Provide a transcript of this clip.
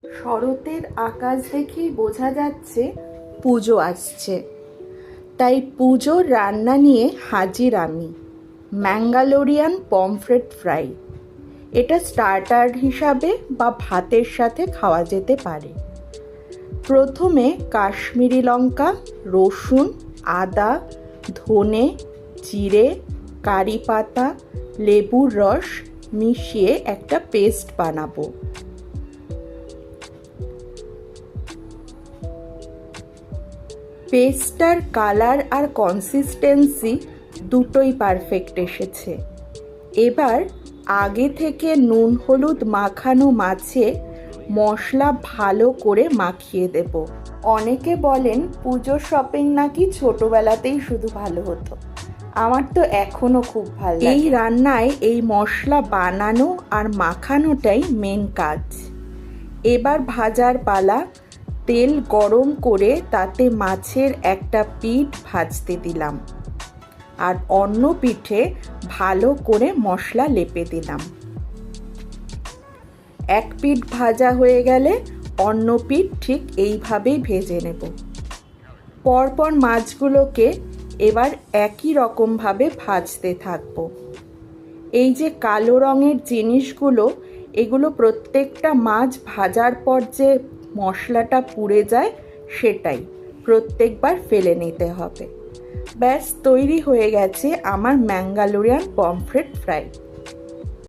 শরতের আকাশ দেখেই বোঝা যাচ্ছে পুজো আসছে, তাই পুজোর রান্না নিয়ে হাজির আমি। Mangalorean pomfret fry. এটা স্টার্টার হিসাবে বা ভাতের সাথে খাওয়া যেতে পারে। প্রথমে কাশ্মীরি লঙ্কা, রসুন, আদা, ধনে, জিরে, কারি পাতা, লেবুর রস মিশিয়ে একটা পেস্ট বানাবো। পেস্টটার কালার আর কনসিস্টেন্সি দুটোই পারফেক্ট এসেছে। এবার আগে থেকে নুন হলুদ মাখানো মাছে মশলা ভালো করে মাখিয়ে দেব। অনেকে বলেন পুজোর শপিং নাকি ছোটবেলাতেই শুধু ভালো হতো। আমার তো এখনো খুব ভালো লাগে। এই রান্নায় এই মশলা বানানো আর মাখানোটাই মেন কাজ। এবার ভাজার পালা। তেল গরম করে তাতে মাছের একটা পিঠ ভাজতে দিলাম, আর অন্য পিঠে ভালো করে মশলা লেপে দিলাম। এক পিঠ ভাজা হয়ে গেলে অন্য পিঠ ঠিক এইভাবেই ভেজে নেব। পরপর মাছগুলোকে এবার একই রকমভাবে ভাজতে থাকবো। এই যে কালো রঙের জিনিসগুলো, এগুলো প্রত্যেকটা মাছ ভাজার পর যে মশলাটা পুড়ে যায় সেটাই প্রত্যেকবার ফেলে নিতে হবে। ব্যাস তৈরি হয়ে গেছে আমার ম্যাঙ্গালোরিয়ান পমফ্রেট ফ্রাই।